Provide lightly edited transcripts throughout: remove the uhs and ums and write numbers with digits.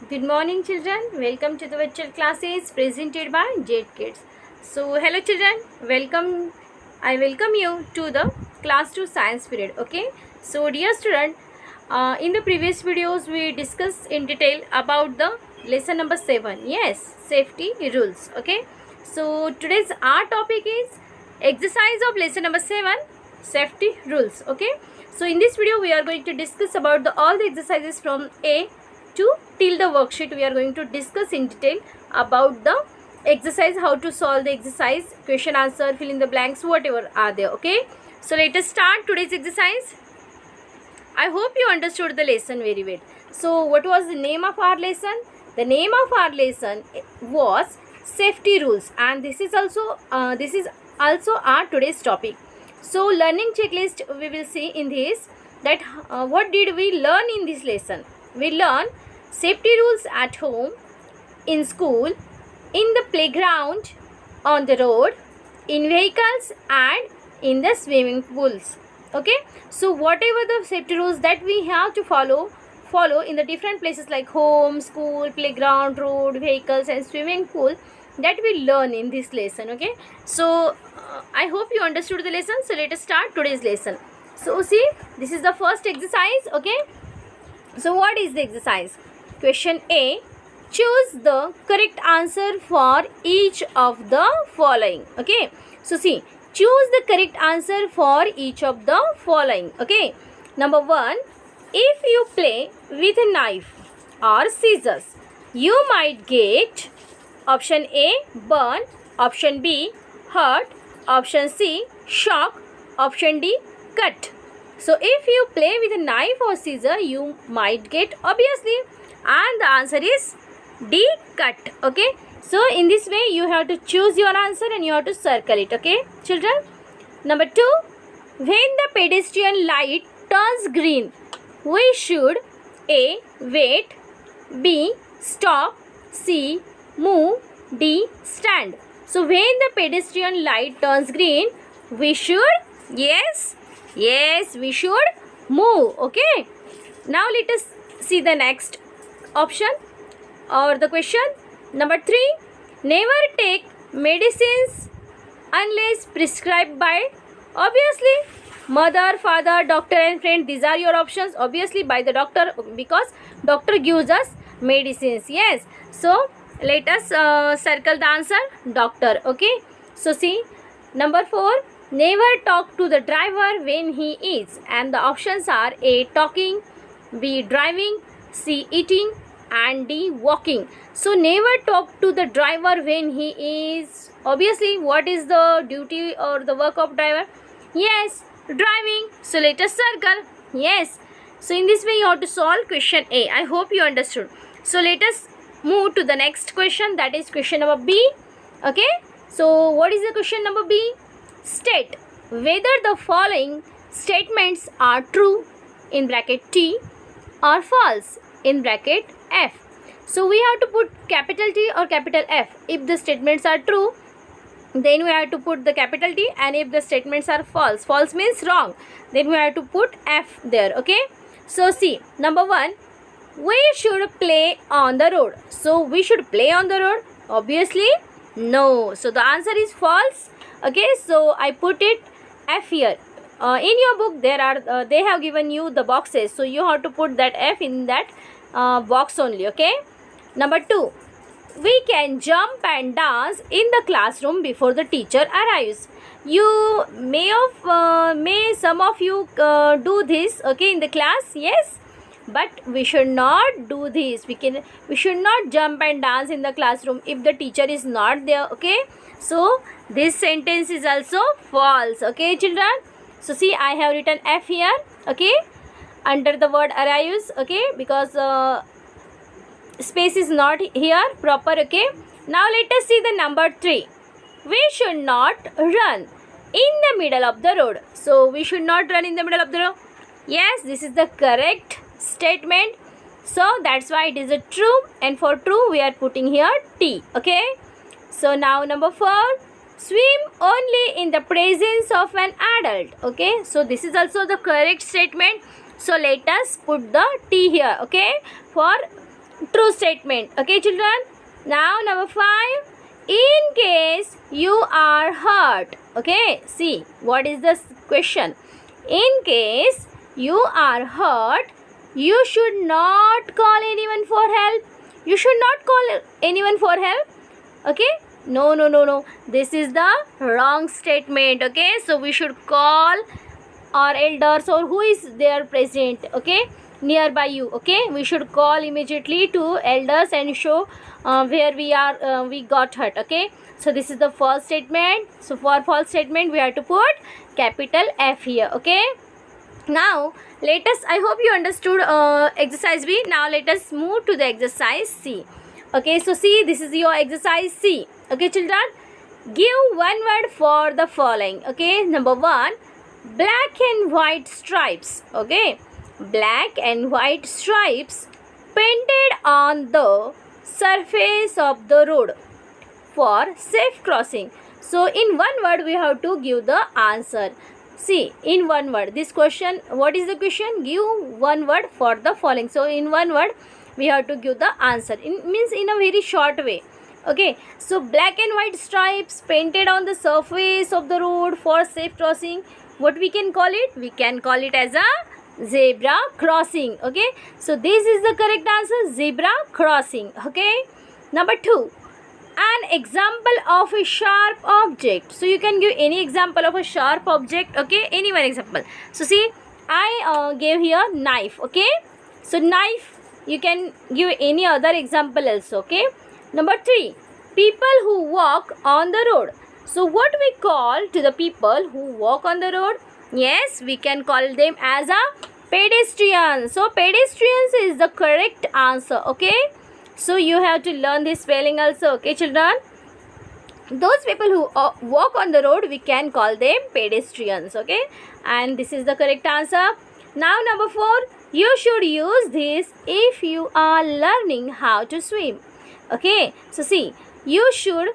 Good morning, children. Welcome to the virtual classes presented by Jade Kids. So, hello, children. Welcome. I welcome you to the class 2 science period. Okay. So, dear student, in the previous videos we discussed in detail about the lesson number 7. Yes, safety rules. Okay. So, today's our topic is exercise of lesson number 7, safety rules. Okay. So, in this video we are going to discuss about all the exercises from A to till the worksheet. We are going to discuss in detail about the exercise, how to solve the exercise, question answer, fill in the blanks, whatever are there. Okay, so let us start today's exercise. I hope you understood the lesson very well. So what was the name of our lesson? The name of our lesson was safety rules, and this is also our today's topic. So learning checklist, we will see in this that what did we learn in this lesson. We learn safety rules at home, in school, in the playground, on the road, in vehicles, and in the swimming pools. Okay, so whatever the safety rules that we have to follow in the different places like home, school, playground, road, vehicles, and swimming pool, that we learn in this lesson. Okay, so I hope you understood the lesson. So let us start today's lesson. So see, this is the first exercise. Okay, so what is the exercise? Question A. Choose the correct answer for each of the following. Okay. So see, choose the correct answer for each of the following. Okay. Number 1. If you play with a knife or scissors, you might get option A. Burn, option B. Hurt, option C. Shock, option D. Cut. So if you play with a knife or scissor, you might get obviously, and the answer is D. Cut. Okay. So in this way you have to choose your answer and you have to circle it. Okay, children. Number 2. When the pedestrian light turns green, we should A. Wait, B. Stop, C. Move, D. Stand. So when the pedestrian light turns green, we should, yes, we should move. Okay. Now let us see the next option or the question. Number 3. Never take medicines unless prescribed by, obviously, mother, father, doctor, and friend. These are your options. Obviously by the doctor, because doctor gives us medicines. Yes. So let us circle the answer, doctor. Okay. So see, number 4. Never talk to the driver when he eats, and the options are A. Talking, B. Driving, C. Eating, and D. Walking. So never talk to the driver when he is, obviously what is the duty or the work of driver? Yes, driving. So let us circle. Yes. So in this way you have to solve question A. I hope you understood. So let us move to the next question, that is question number B. Okay. So what is the question number B? State whether the following statements are true in bracket T or false in bracket F. So we have to put capital T or capital F. If the statements are true, then we have to put the capital T, and if the statements are false, false means wrong, then we have to put F there. Okay. So see, number 1, we should play on the road. So we should play on the road, obviously no. So the answer is false. Okay, so I put it F here. In your book there are they have given you the boxes, so you have to put that F in that box only. Okay. Number 2. We can jump and dance in the classroom before the teacher arrives. You may some of you do this, okay, in the class. Yes, but we should not do this. We should not jump and dance in the classroom if the teacher is not there. Okay, so this sentence is also false. Okay, children. So see, I have written F here. Okay, under the word arrives. Okay, because space is not here proper. Okay, now let us see the number 3. We should not run in the middle of the road. So we should not run in the middle of the road. Yes, this is the correct statement. So that's why it is a true, and for true we are putting here T. Okay. So now number 4. Swim only in the presence of an adult. Okay. So this is also the correct statement. So let us put the T here. Okay. For true statement. Okay, children. Now number 5. In case you are hurt. Okay, see what is the question. In case you are hurt, you should not call anyone for help. You should not call anyone for help. Okay, no, this is the wrong statement. Okay, so we should call our elders or who is there present, okay, nearby you. Okay, we should call immediately to elders and show where we got hurt. Okay, so this is the false statement. So for false statement we have to put capital F here. Okay, now let us, I hope you understood exercise B. Now let us move to the exercise C. Okay, so see, this is your exercise C. Okay, children, give one word for the following. Okay, number 1, black and white stripes. Okay, black and white stripes painted on the surface of the road for safe crossing. So in one word we have to give the answer. See, in one word, this question, what is the question? Give one word for the following. So in one word we have to give the answer. It means in a very short way. Okay, so black and white stripes painted on the surface of the road for safe crossing. What we can call it? We can call it as a zebra crossing. Okay, so this is the correct answer, zebra crossing. Okay, number 2, an example of a sharp object. So you can give any example of a sharp object. Okay, any one example. So see, I gave here knife. Okay, so knife, you can give any other example also. Okay, number 3, people who walk on the road. So what we call to the people who walk on the road? Yes, we can call them as a pedestrians. So pedestrians is the correct answer. Okay, so you have to learn this spelling also. Okay, children, those people who walk on the road, we can call them pedestrians. Okay, and this is the correct answer. Now number 4, you should use this if you are learning how to swim. Okay, so see, you should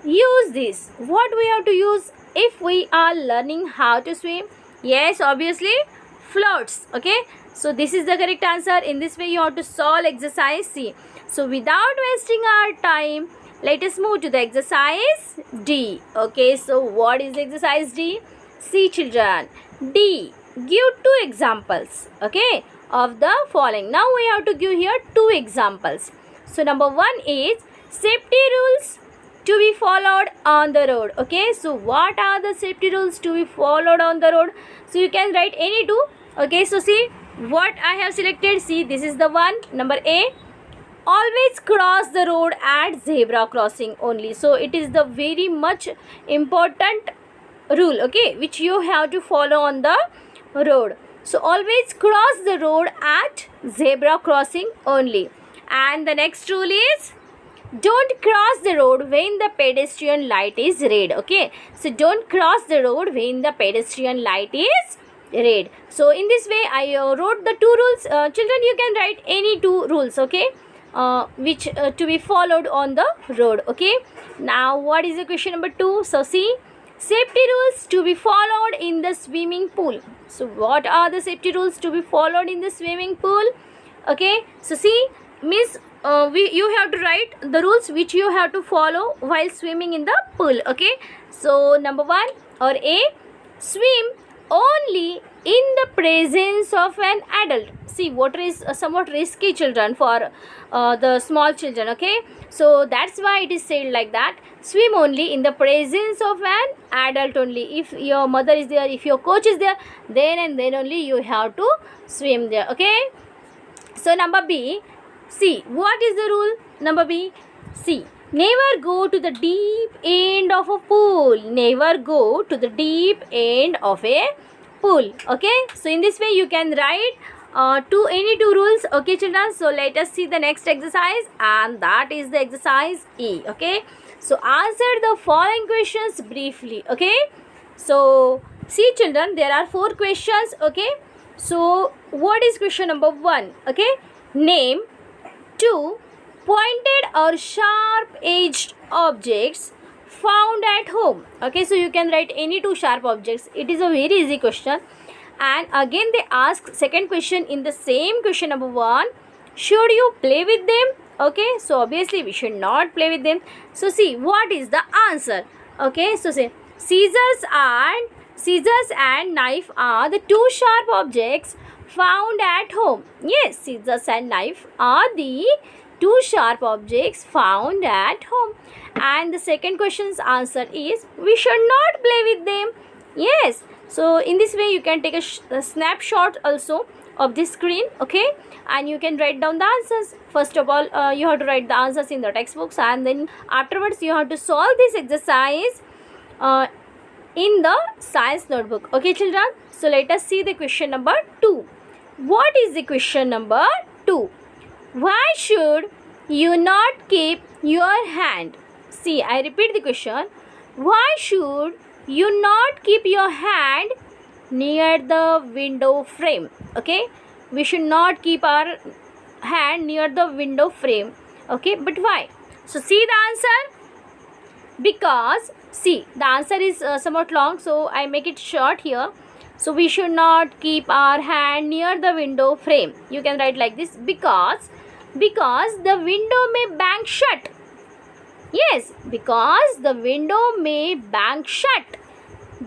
use this. What we have to use if we are learning how to swim? Yes, obviously floats. Okay, so this is the correct answer. In this way you have to solve exercise C. So without wasting our time, let us move to the exercise D. Okay, so what is exercise D? See, children, D, give 2 examples, okay, of the following. Now we have to give here 2 examples. So number 1 is safety rules to be followed on the road. Okay, so what are the safety rules to be followed on the road? So you can write any 2. Okay, so see what I have selected. See, this is the one. Number A, always cross the road at zebra crossing only. So it is the very much important rule, okay, which you have to follow on the road. So always cross the road at zebra crossing only. And the next rule is, don't cross the road when the pedestrian light is red. Okay, so don't cross the road when the pedestrian light is red. So in this way I wrote the 2 rules. Children, you can write any 2 rules, okay, which to be followed on the road. Okay, now what is the question number 2? So see, safety rules to be followed in the swimming pool. So what are the safety rules to be followed in the swimming pool? Okay, so see, means you have to write the rules which you have to follow while swimming in the pool. Okay, so number 1 or A, swim only in the presence of an adult. See, water is somewhat risky, children, for the small children. Okay, so that's why it is said like that, swim only in the presence of an adult only. If your mother is there, if your coach is there, then and then only you have to swim there. Okay, so number B, see, what is the rule? Number B, see, never go to the deep end of a pool. Never go to the deep end of a pool. Okay, so in this way you can write any two rules. Okay, children, so let us see the next exercise, and that is the exercise E. Okay, so answer the following questions briefly. Okay, so see, children, there are 4 questions. Okay, so what is question number 1? Okay, name 2 pointed or sharp edged objects found at home. Okay, so you can write any 2 sharp objects. It is a very easy question. And again they ask second question in the same question number 1, Should you play with them? Okay, so obviously we should not play with them. So see, what is the answer? Okay, so say scissors and knife are the two sharp objects found at home. Yes, scissors and knife are the two sharp objects found at home. And the second question's answer is we should not play with them. Yes, so in this way you can take a snapshot also of the screen. Okay, and you can write down the answers. First of all, you have to write the answers in the textbooks, and then afterwards you have to solve this exercise in the science notebook. Okay children, so let us see the question number 2. What is the question number 2? Why should you not keep your hand? See, I repeat the question. Why should you not keep your hand near the window frame? Okay, we should not keep our hand near the window frame. Okay, but why? So see the answer. Because see, the answer is somewhat long, so I make it short here. So we should not keep our hand near the window frame. You can write like this: because the window may bang shut. Yes, because the window may bang shut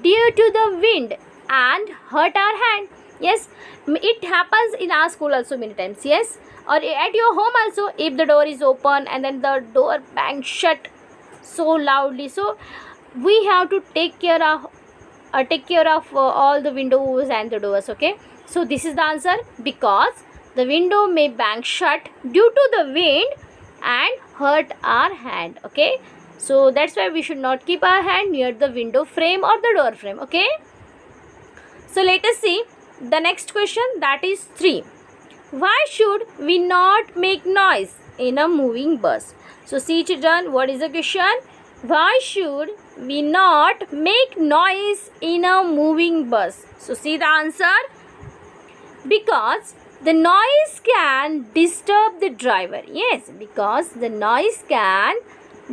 due to the wind and hurt our hand. Yes, it happens in our school also many times. Yes, or at your home also, if the door is open and then the door bangs shut so loudly, so we have to take care of all the windows and the doors. Okay, so this is the answer: because the window may bang shut due to the wind and hurt our hand. Okay, so that's why we should not keep our hand near the window frame or the door frame. Okay, so let us see the next question, that is 3. Why should we not make noise in a moving bus? So see children, what is the question? Why should we not make noise in a moving bus? So see the answer. Because the noise can disturb the driver. Yes, because the noise can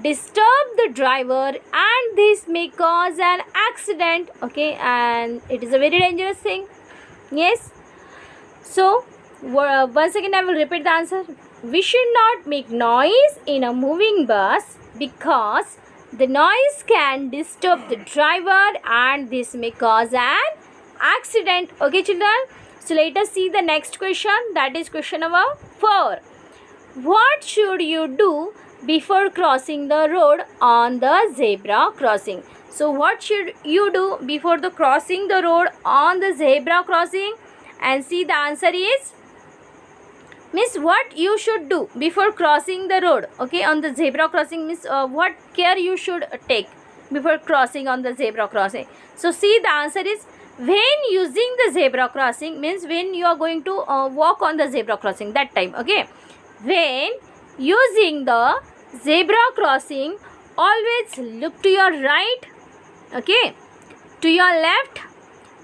disturb the driver and this may cause an accident. Okay, and it is a very dangerous thing. Yes, so once again I will repeat the answer. We should not make noise in a moving bus because the noise can disturb the driver and this may cause an accident. Okay children, so let us see the next question, that is question number 4. What should you do before crossing the road on the zebra crossing? So what should you do before the crossing the road on the zebra crossing? And see the answer is, means what you should do before crossing the road. Okay, on the zebra crossing means what care you should take before crossing on the zebra crossing. So see the answer is, when using the zebra crossing means when you are going to walk on the zebra crossing, that time. Okay, when using the zebra crossing, always look to your right, okay, to your left,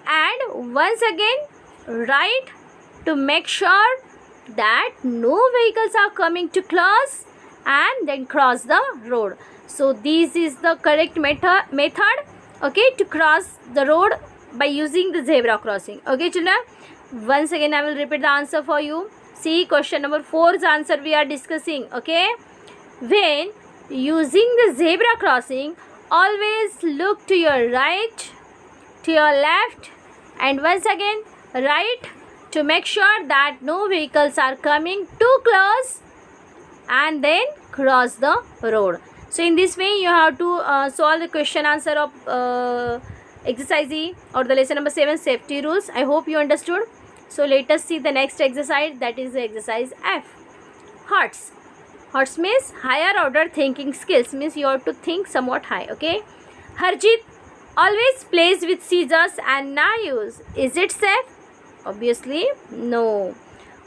and once again right, to make sure that no vehicles are coming too close, and then cross the road. So this is the correct method, okay, to cross the road by using the zebra crossing. Okay children, once again I will repeat the answer for you. See, question number 4's answer we are discussing. Okay, when using the zebra crossing, always look to your right, to your left, and once again right, to make sure that no vehicles are coming too close, and then cross the road. So in this way you have to solve the question answer of exercise E or the lesson number 7, safety rules. I hope you understood. So let us see the next exercise, that is the exercise F. Hearts. Hearts means higher order thinking skills, means you have to think somewhat high. Okay, Harjit always plays with scissors and knives. Is it safe? Obviously no.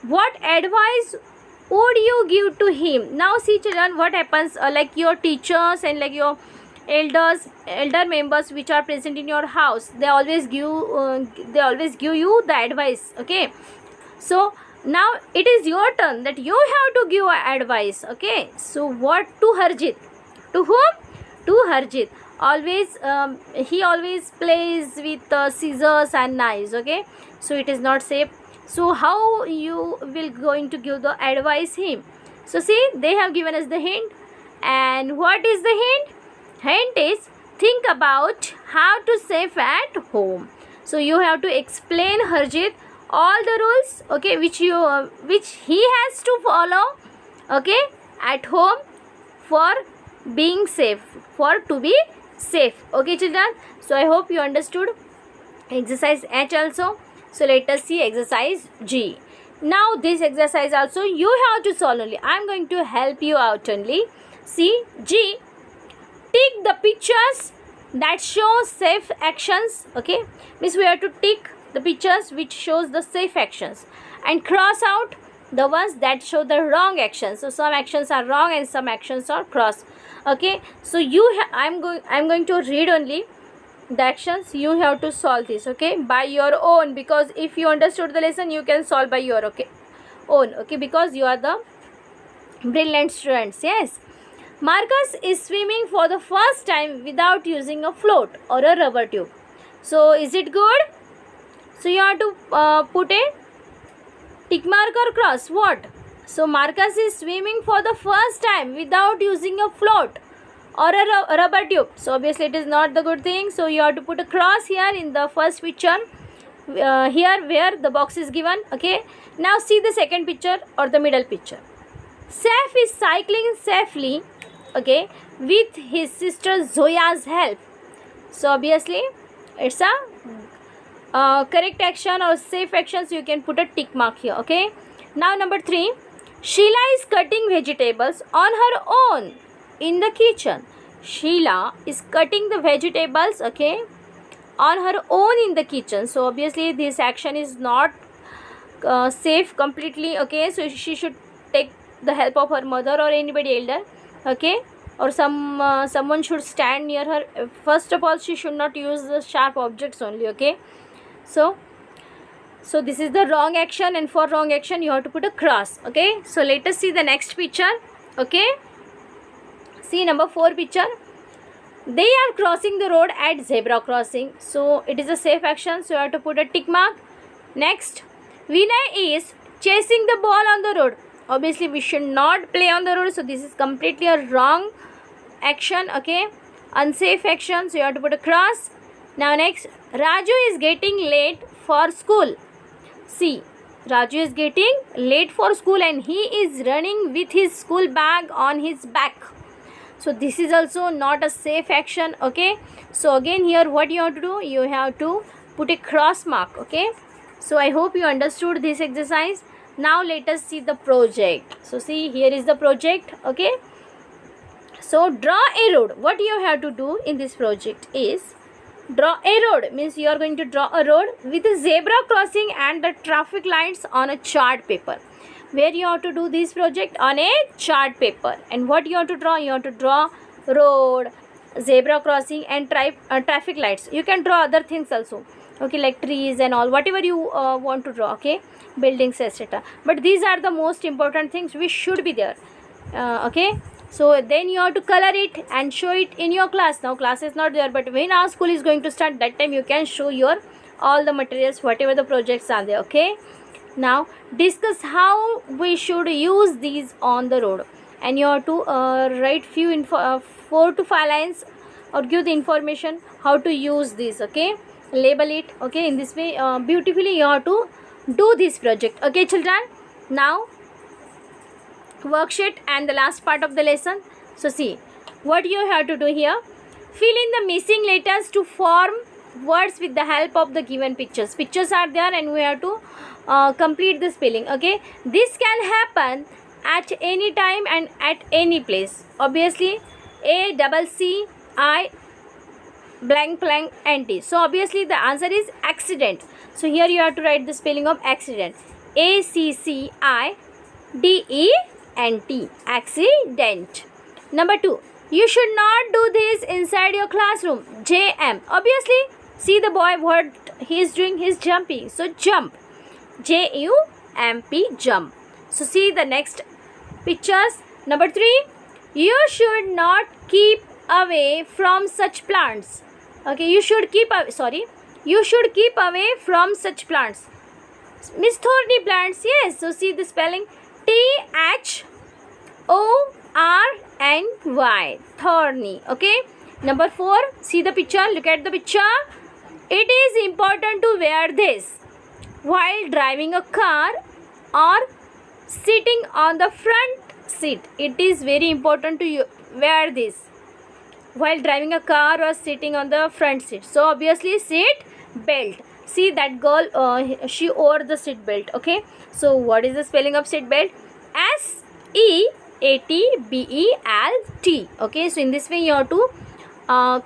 What advice would you give to him? Now see children, what happens, like your teachers and like your elder members which are present in your house, they always give you the advice. Okay, so now it is your turn that you have to give advice. Okay, so what to Harjit? To whom? To Harjit. Always he always plays with scissors and knives. Okay, so it is not safe. So how you will going to give the advice him? So see, they have given us the hint. And what is the hint? Hint is think about how to save at home. So you have to explain Harjit all the rules, okay, which he has to follow, okay, at home for being safe, for to be safe. Okay children, so I hope you understood exercise H also. So let us see exercise G. Now this exercise also you have to solve only. I am going to help you out only. See G, tick the pictures that show safe actions. Okay, means we have to tick the pictures which shows the safe actions and cross out the ones that show the wrong actions. So some actions are wrong and some actions are cross. Okay, so I'm going to read only the actions. You have to solve this, okay, by your own, because if you understood the lesson you can solve by your own, okay, because you are the brilliant students. Yes, Marcus is swimming for the first time without using a float or a rubber tube. So is it good? So you have to put a tick mark or cross. What? So Marcus is swimming for the first time without using a float or a rubber tube. So obviously it is not the good thing. So you have to put a cross here in the first picture, here where the box is given. Okay. Now see the second picture or the middle picture. Saif is cycling safely, okay, with his sister Zoya's help. So obviously it's a correct action or safe action, so you can put a tick mark here. Okay. Now number 3, Sheila is cutting vegetables on her own in the kitchen. Sheila is cutting the vegetables, okay, on her own in the kitchen. So obviously this action is not safe completely. Okay, so she should take the help of her mother or anybody elder, okay, or someone should stand near her. First of all, she should not use the sharp objects only. Okay, so this is the wrong action, and for wrong action you have to put a cross. Okay, so let us see the next picture. Okay, see number 4 picture. They are crossing the road at zebra crossing. So it is a safe action, so you have to put a tick mark. Next, Vinay is chasing the ball on the road. Obviously we should not play on the road, so this is completely a wrong action. Okay, unsafe action, so you have to put a cross. Now next, Raju is getting late for school. See, Raju is getting late for school and he is running with his school bag on his back. So this is also not a safe action. Okay, so again here what you have to do, you have to put a cross mark. Okay, so I hope you understood this exercise. Now let us see the project. So see, here is the project. Okay, so draw a road. What you have to do in this project is draw a road, means you are going to draw a road with a zebra crossing and the traffic lights on a chart paper. Where you have to do this project? On a chart paper. And what you have to draw? You have to draw road, zebra crossing and traffic lights. You can draw other things also, okay, like trees and all, whatever you want to draw, okay, buildings, etc. But these are the most important things which should be there. Okay, so then you have to color it and show it in your class. Now class is not there, but when our school is going to start, that time you can show your all the materials, whatever the projects are there. Okay, now discuss how we should use these on the road, and you have to write few 4 to 5 lines or give the information how to use this. Okay, label it. Okay, in this way beautifully you have to do this project. Okay children, now worksheet and the last part of the lesson. So see what you have to do here. Fill in the missing letters to form words with the help of the given pictures. Pictures are there and we have to complete the spelling. Okay, this can happen at any time and at any place. Obviously ACCI blank blank NT. So obviously the answer is accident. So here you have to write the spelling of accident. ACCIDENT, accident. Number 2, you should not do this inside your classroom. JM. Obviously see the boy, what he is doing, he is jumping. So jump, JUMP, jump. So see the next pictures. Number 3, you should not keep away from such plants. Okay, you should keep away from such plants. Miss Thorny plants, yes. So see the spelling, Thorny, thorny. Okay. Number 4, see the picture, look at the picture. It is important to wear this while driving a car or sitting on the front seat. It is very important to wear this while driving a car or sitting on the front seat. So obviously seat belt. See that girl, she wore the seat belt. Okay. So what is the spelling of seat belt? SEATBELT. Okay. So in this way you have to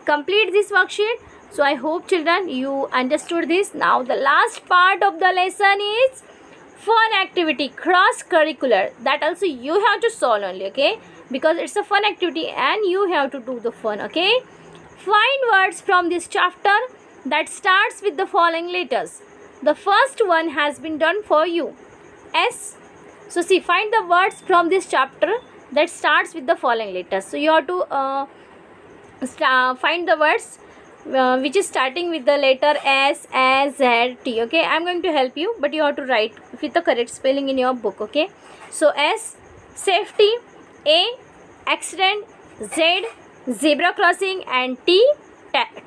complete this worksheet. So I hope children you understood this. Now the last part of the lesson is fun activity, cross curricular. That also you have to solve only. Okay, because it's a fun activity and you have to do the fun. Okay, find words from this chapter that starts with the following letters. The first one has been done for you. S. So see, find the words from this chapter that starts with the following letters. So you have to find the words which is starting with the letter S, Z, T. Okay, I'm going to help you, but you have to write with the correct spelling in your book. Okay, so S, safety; A, accident; Z, zebra crossing; and T,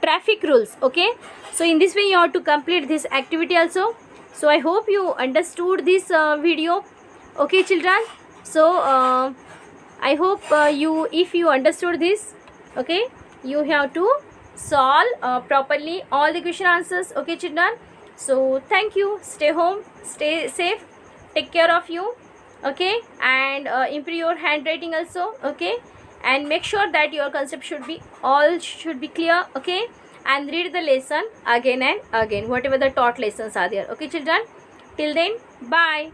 traffic rules. Okay, so in this way you have to complete this activity also. So I hope you understood this video. Okay children, so I hope if you understood this, okay, you have to solve properly all the question answers. Okay children, so thank you. Stay home, stay safe, take care of you. Okay, and improve your handwriting also. Okay, and make sure that your concept should be clear. Okay, and read the lesson again and again, whatever the taught lessons are there. Okay children, till then, bye.